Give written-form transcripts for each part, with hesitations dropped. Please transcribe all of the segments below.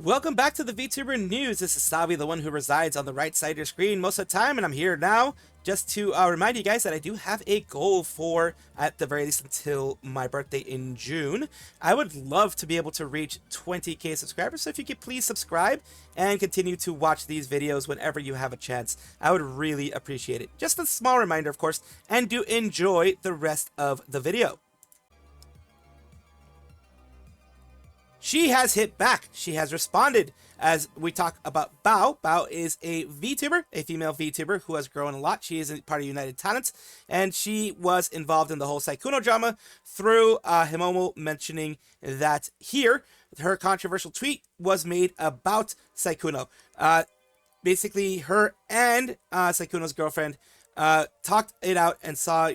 Welcome back to the VTuber News. This is Salvi, the one who resides on the right side of your screen most of the time, and I'm here now just to remind you guys that I do have a goal for, at the very least until my birthday in June. I would love to be able to reach 20k subscribers, so if you could please subscribe and continue to watch these videos whenever you have a chance, I would really appreciate it. Just a small reminder, of course, and do enjoy the rest of the video. She has hit back. She has responded as we talk about Bao. Bao is a VTuber, a female VTuber who has grown a lot. She is part of United Talents, and she was involved in the whole Sykkuno drama through Himomo mentioning that here, her controversial tweet was made about Sykkuno. Basically, her and Sykkuno's girlfriend talked it out and saw,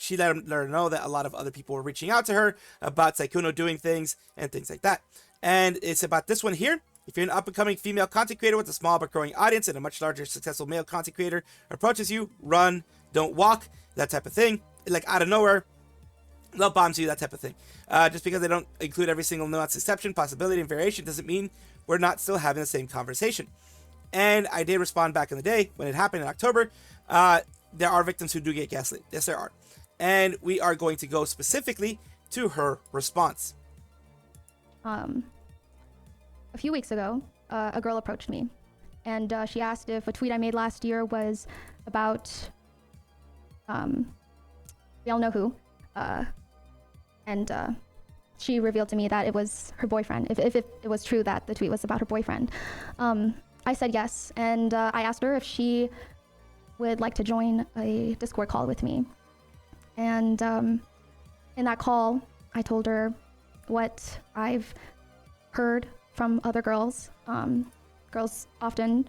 she let her know that a lot of other people were reaching out to her about Sykkuno doing things and things like that. And it's about this one here. If you're an up-and-coming female content creator with a small but growing audience and a much larger successful male content creator approaches you, run, don't walk, that type of thing. Like out of nowhere, love bombs you, that type of thing. Just because they don't include every single nuance, exception, possibility, and variation doesn't mean we're not still having the same conversation. And I did respond back in the day when it happened in October. There are victims who do get gaslit. Yes, there are. And we are going to go specifically to her response. A few weeks ago, a girl approached me, and she asked if a tweet I made last year was about, we all know who, and she revealed to me that it was her boyfriend, if it was true that the tweet was about her boyfriend. I said yes, and I asked her if she would like to join a Discord call with me. And in that call, I told her what I've heard from other girls. Girls often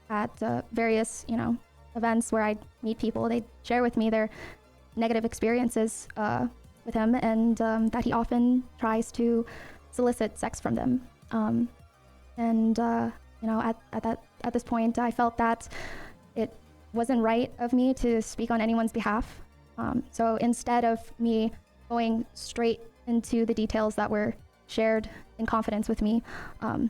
at various, events where I meet people, they share with me their negative experiences with him, and that he often tries to solicit sex from them. At this point, I felt that it wasn't right of me to speak on anyone's behalf. So instead of me going straight into the details that were shared in confidence with me, I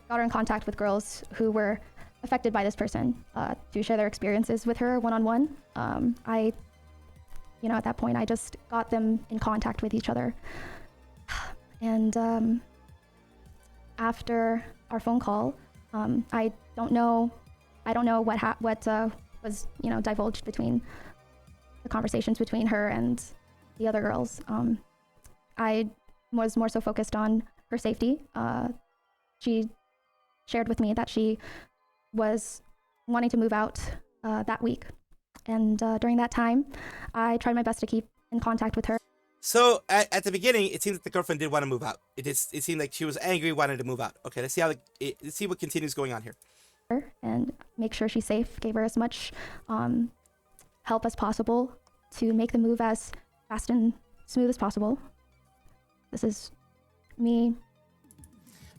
got her in contact with girls who were affected by this person to share their experiences with her one-on-one. At that point, I just got them in contact with each other. And after our phone call, I don't know what was divulged between the conversations between her and the other girls. I was more so focused on her safety. She shared with me that she was wanting to move out that week, and during that time I tried my best to keep in contact with her. So at the beginning, it seemed that the girlfriend did want to move out. It seemed like she was angry, wanted to move out. Okay, let's see what continues going on here. And make sure she's safe. Gave her as much help as possible to make the move as fast and smooth as possible. This is me.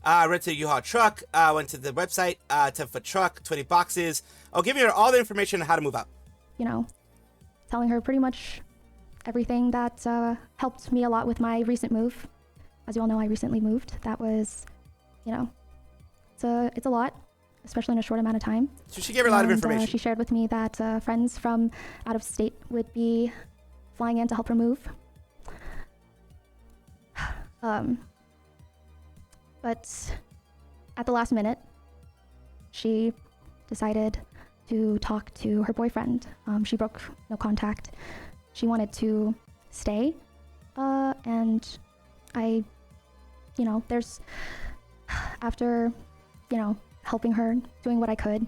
Rented a U-Haul truck, went to the website, 10-foot truck, 20 boxes. Giving her all the information on how to move out. Telling her pretty much everything that helped me a lot with my recent move. As you all know, I recently moved. That was, it's a lot, especially in a short amount of time. So she gave her a lot of information. She shared with me that friends from out of state would be flying in to help her move. But at the last minute, she decided to talk to her boyfriend. She broke no contact. She wanted to stay, and I, after, helping her, doing what I could,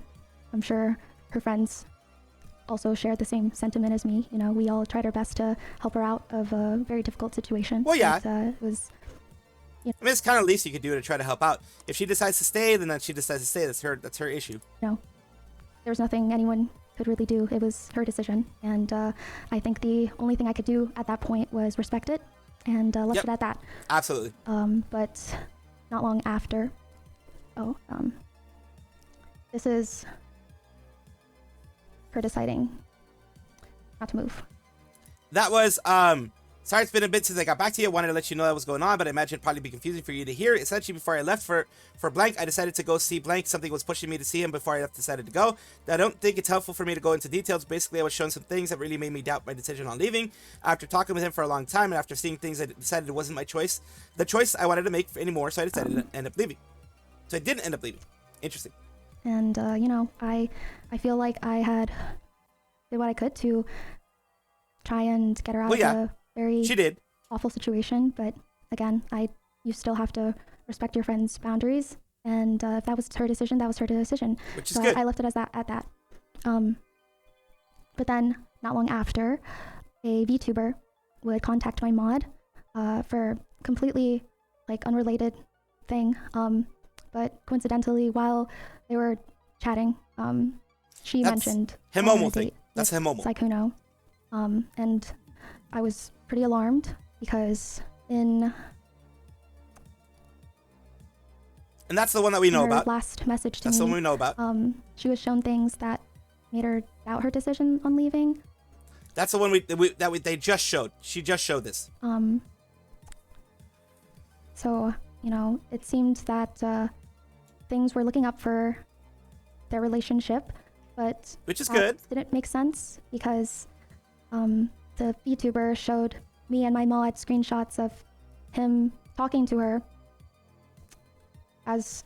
I'm sure her friends also shared the same sentiment as me. We all tried our best to help her out of a very difficult situation. Well, yeah. But, it was... I mean, it's kind of the least you could do to try to help out. If she decides to stay, then she decides to stay. That's her issue. No, there was nothing anyone could really do. It was her decision, and I think the only thing I could do at that point was respect it and left it at that. Absolutely. But not long after, this is her deciding not to move. That was Sorry, it's been a bit since I got back to you. I wanted to let you know that was going on, but I imagine it'd probably be confusing for you to hear. Essentially, before I left for Blank, I decided to go see Blank. Something was pushing me to see him before I decided to go. I don't think it's helpful for me to go into details. Basically, I was shown some things that really made me doubt my decision on leaving. After talking with him for a long time and after seeing things, I decided it wasn't my choice. The choice I wanted to make anymore, so I decided to end up leaving. So I didn't end up leaving. Interesting. And, you know, I feel like I had did what I could to try and get her out of a very she did. awful situation. But again, you still have to respect your friend's boundaries. And if that was her decision, that was her decision. Which is so good. I left it as at that. But then, not long after, a VTuber would contact my mod for completely like unrelated thing. But coincidentally, while they were chatting, she mentioned Himomo thing. That's Himomo. Sykkuno. And I was pretty alarmed because and that's the one that we know about. Last message to me. That's the one we know about. She was shown things that made her doubt her decision on leaving. That's the one they just showed. She just showed this. So, you know, it seemed that things were looking up for their relationship, but which is good. Didn't make sense because the VTuber showed me and my mod screenshots of him talking to her as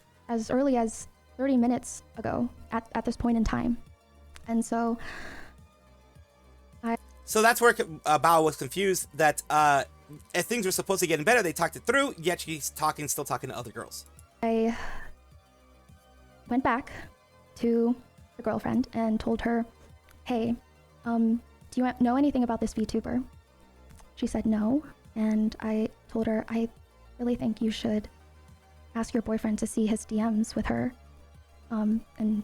early as 30 minutes ago at this point in time. And so that's where Bao was confused that if things were supposed to get better, they talked it through, yet she's still talking to other girls. I went back to the girlfriend and told her, hey, do you know anything about this VTuber? She said no, and I told her, I really think you should ask your boyfriend to see his DMs with her, and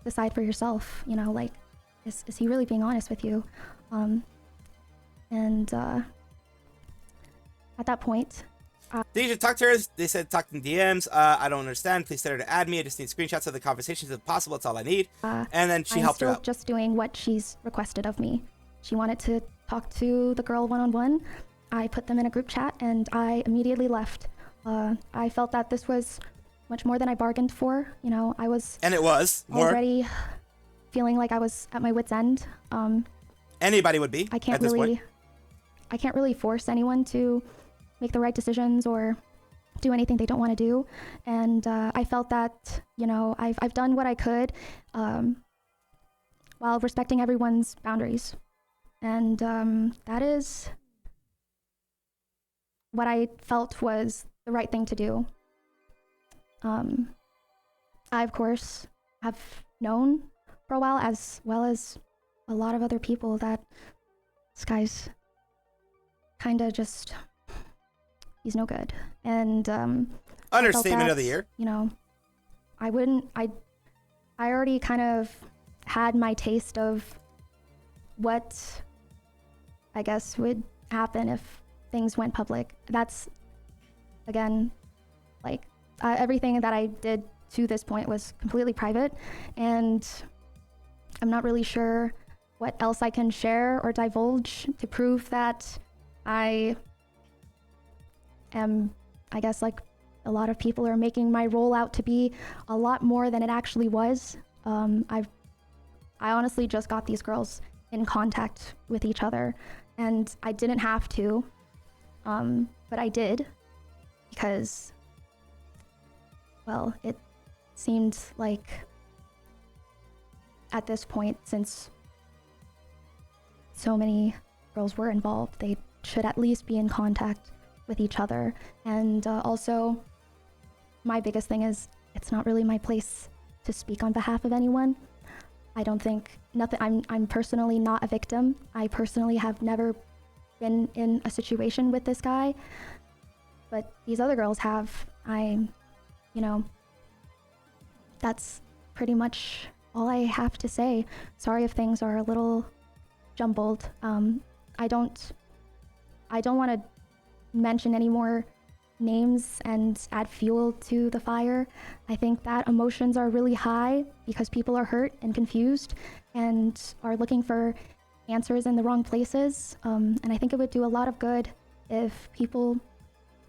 decide for yourself, you know, like, is he really being honest with you? At that point, they should talk to her. They said talk in DMs. I don't understand. Please tell her to add me. I just need screenshots of the conversations if possible. That's all I need. And then she helped her out. I'm still just doing what she's requested of me. She wanted to talk to the girl one-on-one. I put them in a group chat and I immediately left. I felt that this was much more than I bargained for. You know, I was and it was more. Already feeling like I was at my wit's end. Anybody would be. I can't really force anyone to make the right decisions or do anything they don't want to do. And I felt that, you know, I've done what I could while respecting everyone's boundaries. And that is what I felt was the right thing to do. I, of course, have known for a while, as well as a lot of other people, that this guy's kind of just, he's no good. And understatement of the year. You know, I already kind of had my taste of what I guess would happen if things went public. That's, again, like, everything that I did to this point was completely private, and I'm not really sure what else I can share or divulge to prove that I am, I guess, like a lot of people are making my role out to be a lot more than it actually was. I honestly just got these girls in contact with each other, and I didn't have to, but I did because, well, it seemed like at this point, since so many girls were involved, they should at least be in contact with each other. And also, my biggest thing is, it's not really my place to speak on behalf of anyone. I don't think, I'm personally not a victim. I personally have never been in a situation with this guy, but these other girls have. You know, that's pretty much all I have to say. Sorry if things are a little jumbled. I don't want to mention any more names and add fuel to the fire. I think that emotions are really high because people are hurt and confused and are looking for answers in the wrong places. And I think it would do a lot of good if people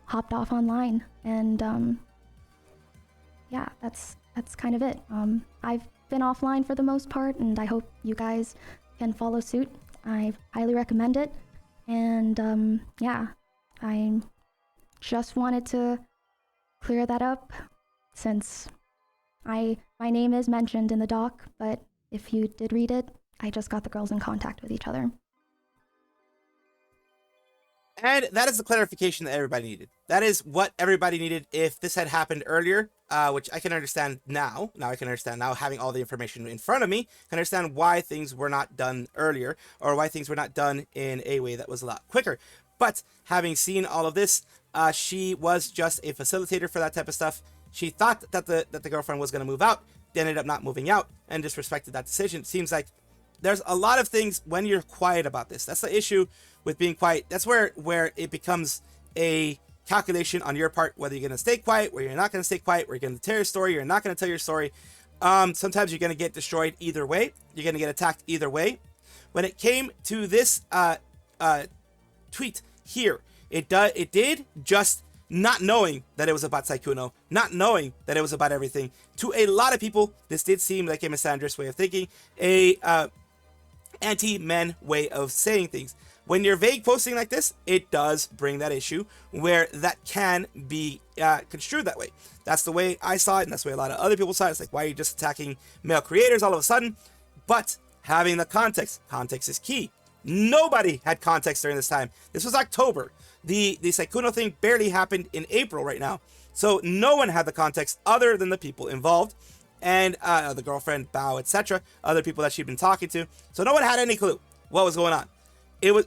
hopped off online. And yeah, that's kind of it. I've been offline for the most part, and I hope you guys can follow suit. I highly recommend it. And yeah, I just wanted to clear that up since my name is mentioned in the doc, but if you did read it, I just got the girls in contact with each other. And that is the clarification that everybody needed. That is what everybody needed if this had happened earlier, which I can understand now. Now I can understand now, having all the information in front of me, I can understand why things were not done earlier, or why things were not done in a way that was a lot quicker. But having seen all of this, she was just a facilitator for that type of stuff. She thought that the girlfriend was going to move out, they ended up not moving out, and disrespected that decision. It seems like there's a lot of things when you're quiet about this. That's the issue with being quiet. That's where it becomes a calculation on your part, whether you're going to stay quiet, where you're not going to stay quiet, where you're going to tell your story, you're not going to tell your story. Sometimes you're going to get destroyed either way. You're going to get attacked either way. When it came to this tweet here, it did just not knowing that it was about Sykkuno, not knowing that it was about everything. To a lot of people, this did seem like a misandrous way of thinking, a anti-men way of saying things. When you're vague posting like this, it does bring that issue where that can be construed that way. That's the way I saw it, and that's the way a lot of other people saw it. It's like, why are you just attacking male creators all of a sudden? But having the context is key. Nobody had context during this time. This was October. The Sykkuno thing barely happened in April right now. So no one had the context other than the people involved and the girlfriend, Bao, etc., other people that she'd been talking to. So no one had any clue what was going on.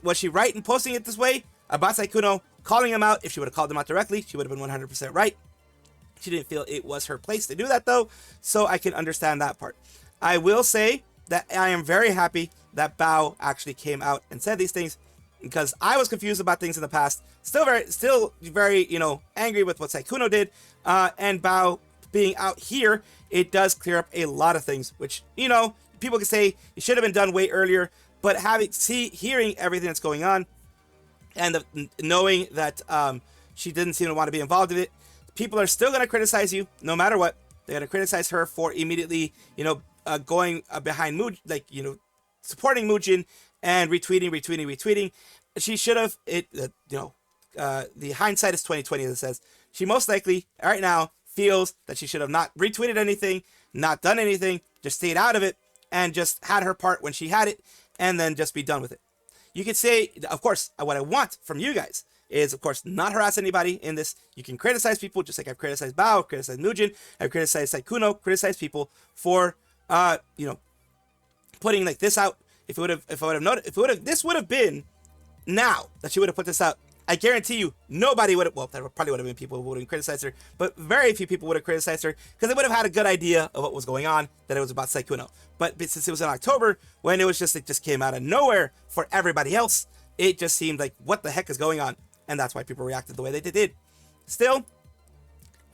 Was she right in posting it this way about Sykkuno, calling him out? If she would have called him out directly, she would have been 100% right. She didn't feel it was her place to do that, though, so I can understand that part. I will say that I am very happy that Bao actually came out and said these things, because I was confused about things in the past. Still very, angry with what Sykkuno did, and Bao being out here, it does clear up a lot of things, which, people can say it should have been done way earlier, but hearing everything that's going on, and knowing that she didn't seem to want to be involved in it, people are still going to criticize you no matter what. They're going to criticize her for immediately, going behind Mujin, supporting Mujin and retweeting. She should have, the hindsight is 2020, as it says. She most likely, right now, feels that she should have not retweeted anything, not done anything, just stayed out of it, and just had her part when she had it, and then just be done with it. You could say, of course, what I want from you guys is, of course, not harass anybody in this. You can criticize people, just like I've criticized Bao, criticized Mujin, I've criticized Sykkuno, criticized people for, putting like this out. If this would have been now that she would have put this out, I guarantee you, nobody would have, well, there probably would have been people who would have criticized her, but very few people would have criticized her, because they would have had a good idea of what was going on, that it was about Sykkuno. But since it was in October, when it just came out of nowhere for everybody else, it just seemed like, what the heck is going on? And that's why people reacted the way they did. Still,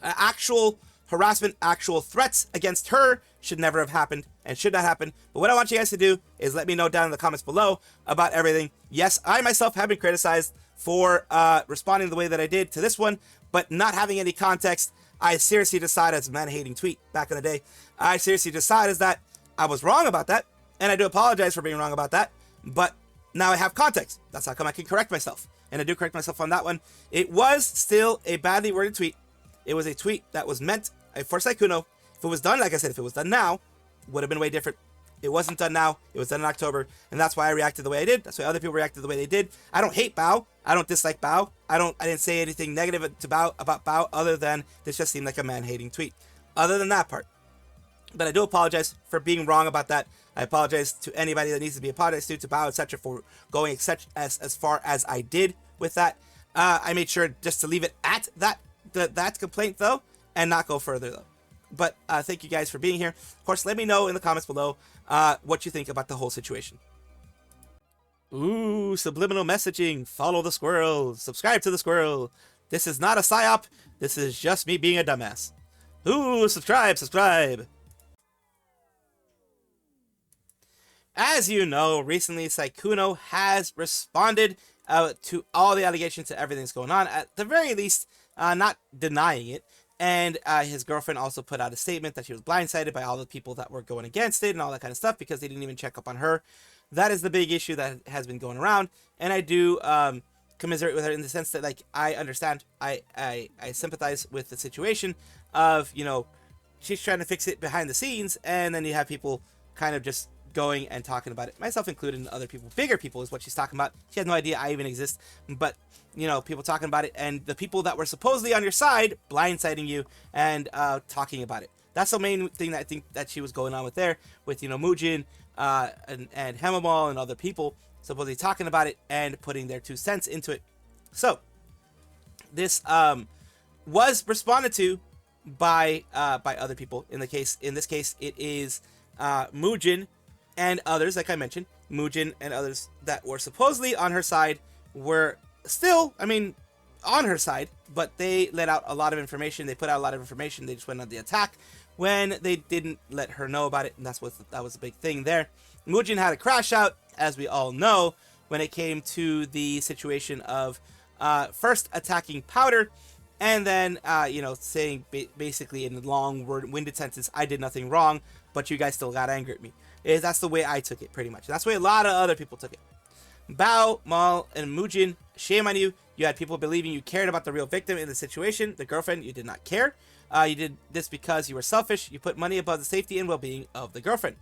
actual harassment, actual threats against her should never have happened and should not happen. But what I want you guys to do is let me know down in the comments below about everything. Yes, I myself have been criticized for responding the way that I did to this one, but not having any context. I seriously decided, as a man-hating tweet back in the day, I seriously decided that I was wrong about that, and I do apologize for being wrong about that, but now I have context. That's how come I can correct myself, and I do correct myself on that one. It was still a badly worded tweet. It was a tweet that was meant for Sykkuno. If it was done, like I said, if it was done now, it would have been way different. It wasn't done now. It was done in October, and that's why I reacted the way I did. That's why other people reacted the way they did. I don't hate Bao. I don't dislike Bao. I didn't say anything negative about Bao other than this just seemed like a man-hating tweet. Other than that part. But I do apologize for being wrong about that. I apologize to anybody that needs to be apologized to Bao, etc., for going as far as I did with that. I made sure just to leave it at that complaint, though, and not go further, though. But thank you guys for being here. Of course, let me know in the comments below what you think about the whole situation. Ooh, subliminal messaging. Follow the squirrel. Subscribe to the squirrel. This is not a psyop. This is just me being a dumbass. Ooh, subscribe. as you know, recently Sykkuno has responded to all the allegations, to everything that's going on. At the very least, not denying it. And his girlfriend also put out a statement that she was blindsided by all the people that were going against it and all that kind of stuff because they didn't even check up on her. That is the big issue that has been going around. And I do commiserate with her in the sense that, like, I understand, I sympathize with the situation of, you know, she's trying to fix it behind the scenes, and then you have people kind of just going and talking about it, myself included, and other people, bigger people is what she's talking about. She has no idea I even exist, but, you know, people talking about it, and the people that were supposedly on your side blindsiding you and talking about it. That's the main thing that I think that she was going on with there, with, you know, Mujin and Hemamal and other people supposedly talking about it and putting their 2 cents into it. So this was responded to by other people. In this case, it is Mujin and others, like I mentioned. Mujin and others that were supposedly on her side were still, I mean, on her side, but they let out a lot of information. They put out a lot of information. They just went on the attack when they didn't let her know about it, and that was a big thing there. Mujin had a crash out, as we all know, when it came to the situation of first attacking Powder, and then, you know, saying basically in a long-winded sentence, I did nothing wrong, but you guys still got angry at me. That's the way I took it, pretty much. That's the way a lot of other people took it. Bao, Mal, and Mujin, shame on you. You had people believing you cared about the real victim in the situation, the girlfriend. You did not care. You did this because you were selfish. You put money above the safety and well-being of the girlfriend.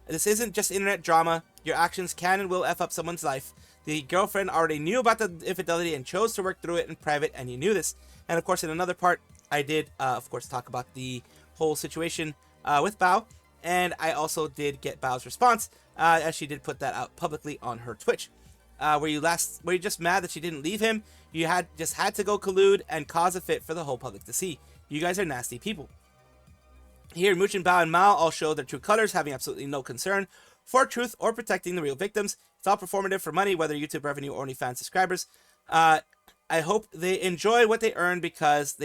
This isn't just internet drama. Your actions can and will F up someone's life. The girlfriend already knew about the infidelity and chose to work through it in private, and you knew this. And of course, in another part, I did, of course, talk about the whole situation with Bao, and I also did get Bao's response, as she did put that out publicly on her Twitch. Were you just mad that she didn't leave him? You had to go collude and cause a fit for the whole public to see. You guys are nasty people. Here, Mujin, Bao, and Mao all show their true colors, having absolutely no concern for truth or protecting the real victims. It's all performative for money, whether YouTube revenue or OnlyFans subscribers. I hope they enjoy what they earned because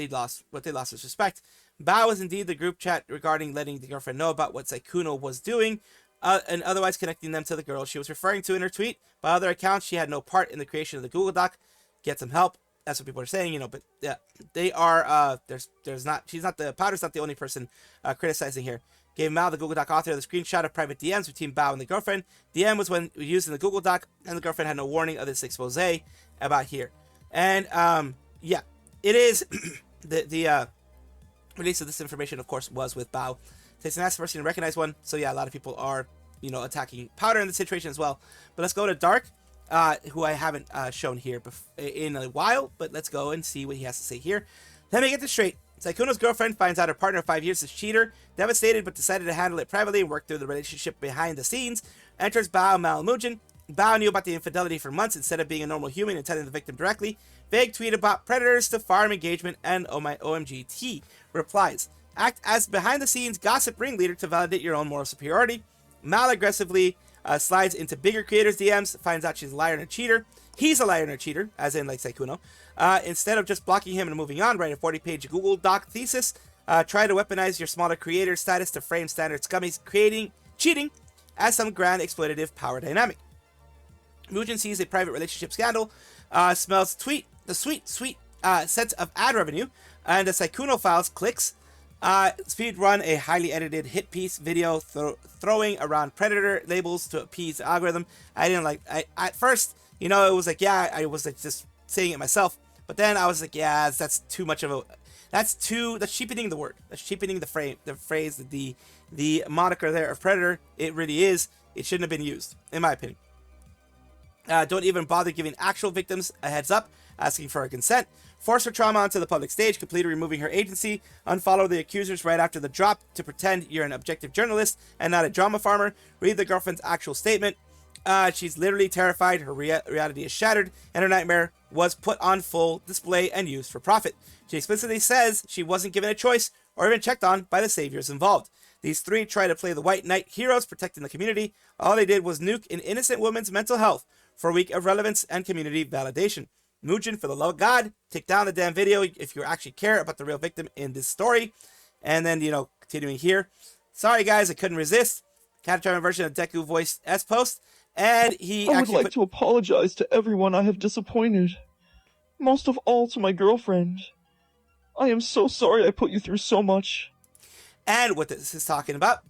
what they lost was respect. Bao was indeed the group chat regarding letting the girlfriend know about what Sykkuno was doing, and otherwise connecting them to the girl she was referring to in her tweet. By other accounts, she had no part in the creation of the Google Doc. Get some help. That's what people are saying, you know, but yeah, they are, Powder's not the only person criticizing here. Gave Mao, the Google Doc author, the screenshot of private DMs between Bao and the girlfriend. DM was when used in the Google Doc, and the girlfriend had no warning of this expose about here. And, yeah, it is, the release of this information, of course, was with Bao. Takes an ass person to recognize one, so yeah, a lot of people are, you know, attacking Powder in the situation as well. But let's go to Dark, who I haven't shown here in a while, but let's go and see what he has to say here. Let me get this straight. Sykkuno's girlfriend finds out her partner of 5 years is cheater, devastated, but decided to handle it privately and work through the relationship behind the scenes. Enters Bao, Mal, and Mujin. Bao knew about the infidelity for months instead of being a normal human and telling the victim directly. Vague tweet about predators to farm engagement, and oh my OMGT replies. Act as behind-the-scenes gossip ringleader to validate your own moral superiority. Mal aggressively slides into bigger creators' DMs, finds out she's a liar and a cheater. He's a liar and a cheater, as in like Sykkuno. Instead of just blocking him and moving on, write a 40-page Google Doc thesis. Try to weaponize your smaller creator status to frame standard scummies cheating as some grand exploitative power dynamic. Mujin sees a private relationship scandal, smells the sweet sense of ad revenue, and the Sykkuno files clicks. Speed run a highly edited hit piece video throwing around predator labels to appease the algorithm. At first, you know, it was like, yeah, I was like just saying it myself, but then I was like, yeah, that's too much of a, that's cheapening the word, that's cheapening the phrase, the moniker there of predator. It really is. It shouldn't have been used, in my opinion. Don't even bother giving actual victims a heads up, asking for a consent. Force her trauma onto the public stage, completely removing her agency. Unfollow the accusers right after the drop to pretend you're an objective journalist and not a drama farmer. Read the girlfriend's actual statement. She's literally terrified. Her reality is shattered, and her nightmare was put on full display and used for profit. She explicitly says she wasn't given a choice or even checked on by the saviors involved. These three try to play the white knight heroes protecting the community. All they did was nuke an innocent woman's mental health for a week of relevance and community validation. Mujin, for the love of God, take down the damn video if you actually care about the real victim in this story. And then, you know, continuing here. Sorry, guys, I couldn't resist. Catatonic version of Deku voiced S-Post, and he I would like to apologize to everyone I have disappointed. Most of all to my girlfriend. I am so sorry I put you through so much. And what this is talking about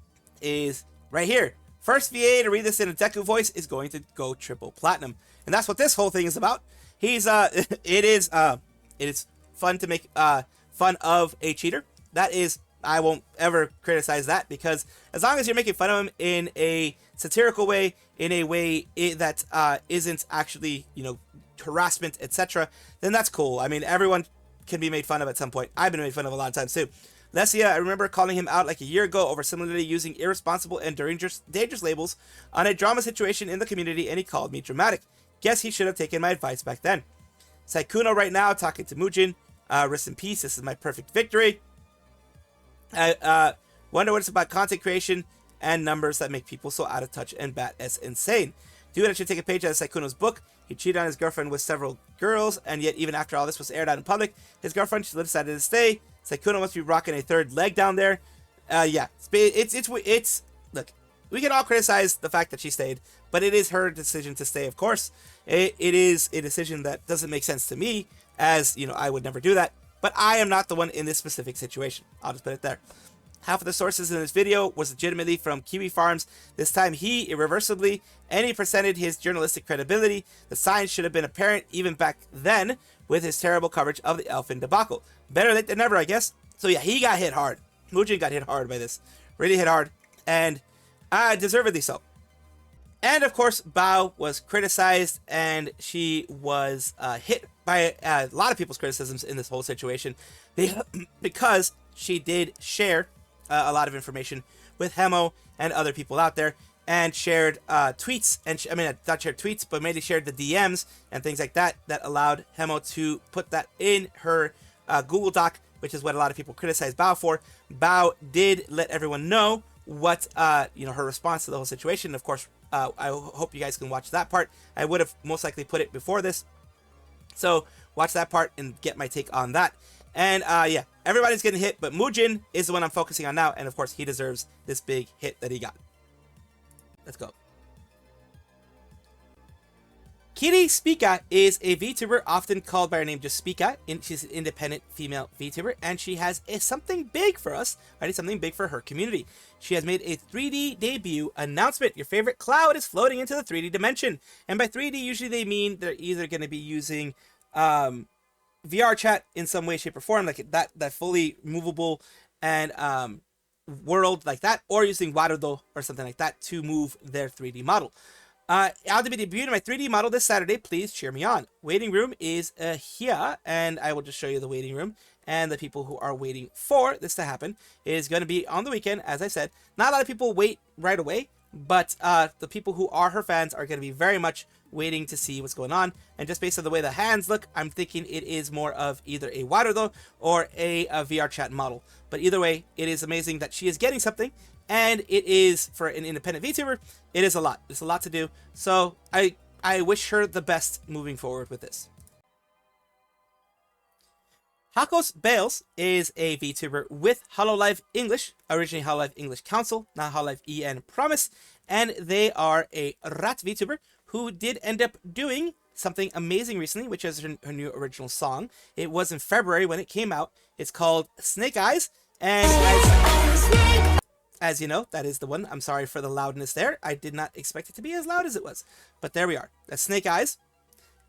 is right here. First VA to read this in a Deku voice is going to go triple platinum. And that's what this whole thing is about. He's it is fun to make fun of a cheater. That is, I won't ever criticize that, because as long as you're making fun of him in a satirical way, in a way that isn't actually, you know, harassment, etc., then that's cool. I mean, everyone can be made fun of at some point. I've been made fun of a lot of times too. Lesia, I remember calling him out like a year ago over similarly using irresponsible and dangerous labels on a drama situation in the community, and he called me dramatic. Guess he should have taken my advice back then. Sykkuno right now talking to Mujin. Rest in peace. This is my perfect victory. I wonder what it's about content creation and numbers that make people so out of touch and bat as insane. Dude, I should take a page out of Sykkuno's book. He cheated on his girlfriend with several girls, and yet even after all this was aired out in public, his girlfriend still decided to stay. Sykkuno must be rocking a third leg down there. Yeah, it's look, we can all criticize the fact that she stayed, but it is her decision to stay, of course. It is a decision that doesn't make sense to me, as, you know, I would never do that, but I am not the one in this specific situation. I'll just put it there. Half of the sources in this video was legitimately from Kiwi Farms. This time he irreversibly, and he presented his journalistic credibility. The signs should have been apparent even back then with his terrible coverage of the Elfin debacle. Better late than never, I guess. So yeah, he got hit hard. Mujin got hit hard by this. Really hit hard, and deservedly so. And of course, Bao was criticized, and she was hit by a lot of people's criticisms in this whole situation because she did share a lot of information with Hemo and other people out there, and shared tweets, and not shared tweets, but mainly shared the DMs and things like that that allowed Hemo to put that in her Google Doc, which is what a lot of people criticize Bao for. Bao did let everyone know what her response to the whole situation. Of course, I hope you guys can watch that part. I would have most likely put it before this, so watch that part and get my take on that. And yeah, everybody's getting hit, but Mujin is the one I'm focusing on now, and of course he deserves this big hit that he got. Let's go. Kirispica is a VTuber, often called by her name just Spica. She's an independent female VTuber, and she has something big for us, right? Something big for her community. She has made a 3D debut announcement. Your favorite cloud is floating into the 3D dimension. And by 3D, usually they mean they're either going to be using VR chat in some way, shape, or form, like that fully movable and world like that, or using Warudo or something like that to move their 3D model. I'll be debuting my 3D model this Saturday. Please cheer me on. Waiting room is here, and I will just show you the waiting room. And the people who are waiting for this to happen is going to be on the weekend, as I said. Not a lot of people wait right away, but the people who are her fans are going to be very much waiting to see what's going on. And just based on the way the hands look, I'm thinking it is more of either a Warudo or a VR chat model. But either way, it is amazing that she is getting something. And it is, for an independent VTuber, it is a lot. It's a lot to do. So I wish her the best moving forward with this. Hakos Bales is a VTuber with Hololive English, originally Hololive English Council, not Hololive EN Promise, and they are a rat VTuber who did end up doing something amazing recently, which is her new original song. It was in February when it came out. It's called Snake Eyes, and as you know, that is the one. I'm sorry for the loudness there. I did not expect it to be as loud as it was, but there we are. That's Snake Eyes,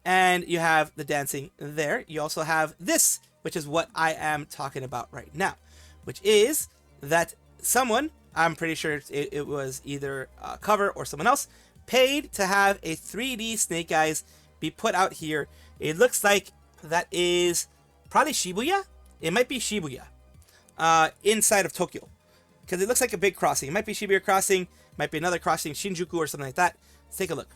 and you have the dancing there. You also have this, which is what I am talking about right now, which is that someone, I'm pretty sure it was either a cover or someone else, paid to have a 3D Snake Eyes be put out here. It looks like that is probably Shibuya. It might be Shibuya, inside of Tokyo, because it looks like a big crossing. It might be Shibuya Crossing, might be another crossing, Shinjuku or something like that. Let's take a look.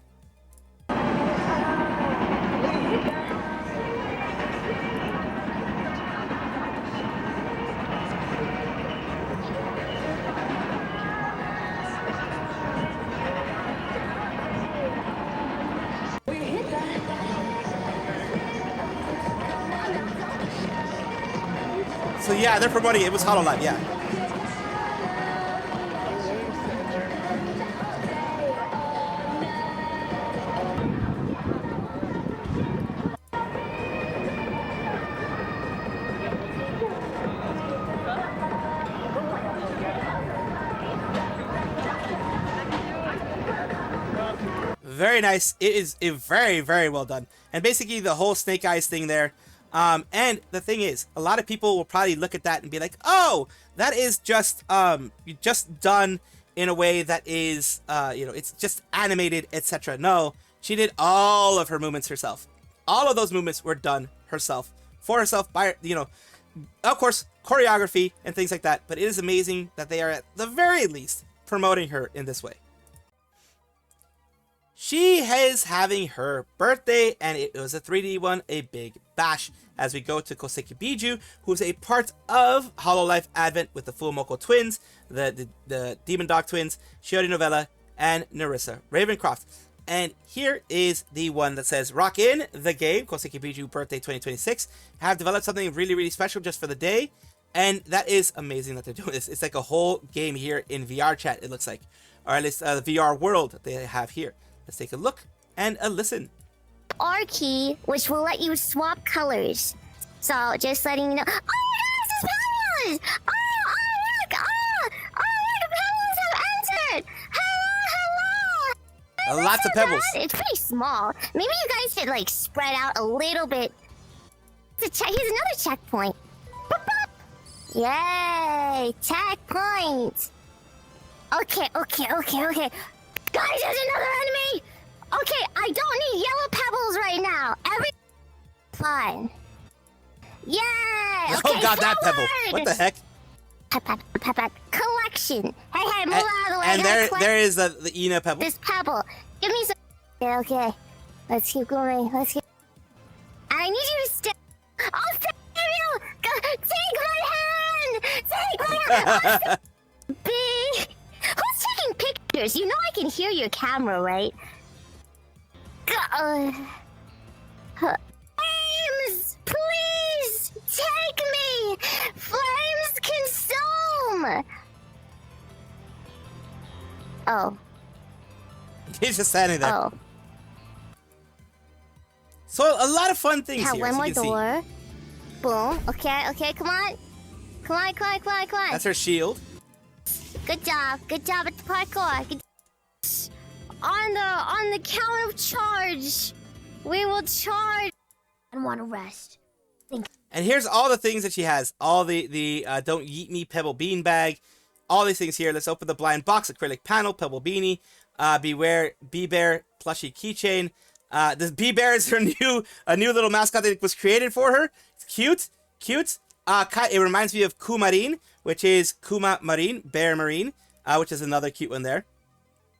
So yeah, they're promoting it. It was Hololive, yeah. Very nice. It is very, very well done. And basically the whole snake eyes thing there. And the thing is, a lot of people will probably look at that and be like, oh, that is just done in a way that is, it's just animated, etc. No, she did all of her movements herself. All of those movements were done herself, for herself, by, of course, choreography and things like that. But it is amazing that they are, at the very least, promoting her in this way. She is having her birthday, and it was a 3D one, a big bash, as we go to Koseki Biju, who's a part of Hololive Advent with the Fumoko twins, the Demon Dog twins, Shiori Novella, and Narissa Ravencroft. And here is the one that says, Rock in the game, Koseki Biju Birthday 2026. Have developed something really, really special just for the day. And that is amazing that they're doing this. It's like a whole game here in VR chat, it looks like. Or at least the VR world that they have here. Let's take a look and a listen. R key, which will let you swap colors. So just letting you know. Oh my gosh, this is fabulous! Look! The pebbles have entered! Hello! Lots of pebbles. It's pretty small. Maybe you guys should like spread out a little bit. Here's another checkpoint. Boop, boop. Yay! Checkpoint! Okay. Guys, there's another enemy! Okay, I don't need yellow pebbles right now. Fine. Yay! Okay, Oh god, that pebble. What the heck? Pebble. Collection. Hey, move out of the way. And there is the Ina pebble. This pebble. Give me some... Okay. Let's keep going. I need you to stay... I'll save you! Take my hand! Big... Who's taking pictures? You know I can hear your camera, right? Flames! Please! Take me! Flames consume! Oh. He's just standing there. Oh. So a lot of fun things here, One as more you can see. door. Boom. Okay, come on. Come on. That's her shield. Good job at the parkour. On the count of charge, we will charge. I want to rest. And here's all the things that she has. All the Don't Yeet Me Pebble Bean Bag. All these things here. Let's open the blind box. Acrylic panel, Pebble Beanie. Beware, Bee-Bear plushie keychain. This Bee-Bear is her a new little mascot that was created for her. It's cute. It reminds me of Kumarin, which is Kuma Marine, Bear Marine, which is another cute one there.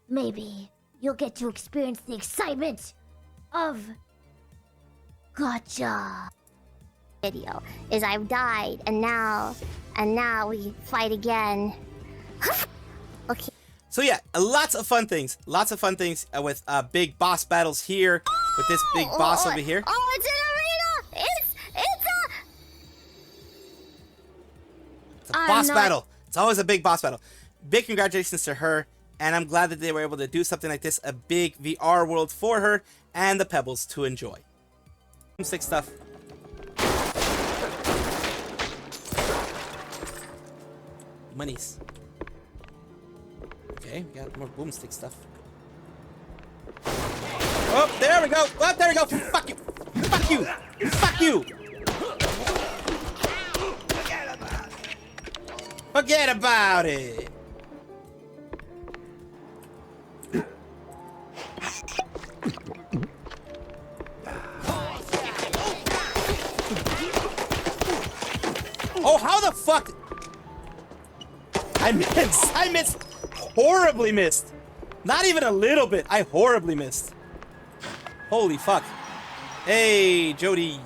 Maybe you'll get to experience the excitement of Gotcha. Video is I've died and now we fight again. Okay. So yeah, lots of fun things with big boss battles here with this big boss over here. Oh, it's an arena. It's a boss battle. It's always a big boss battle. Big congratulations to her, and I'm glad that they were able to do something like this, a big VR world for her and the Pebbles to enjoy. Sick stuff. Monies. Okay, we got more boomstick stuff. Oh, there we go. Oh, there we go. Fuck you. Fuck you. Fuck you. Forget about it. Oh, how the fuck? I missed. Horribly missed. Not even a little bit. I horribly missed. Holy fuck. Hey, Jody.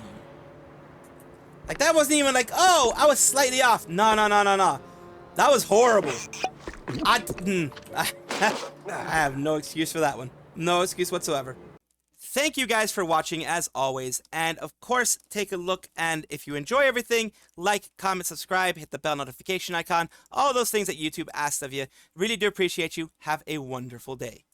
Like, that wasn't even like, oh, I was slightly off. No. That was horrible. I have no excuse for that one. No excuse whatsoever. Thank you guys for watching as always, and of course take a look, and if you enjoy everything, like, comment, subscribe, hit the bell notification icon, all those things that YouTube asks of you. Really do appreciate you. Have a wonderful day.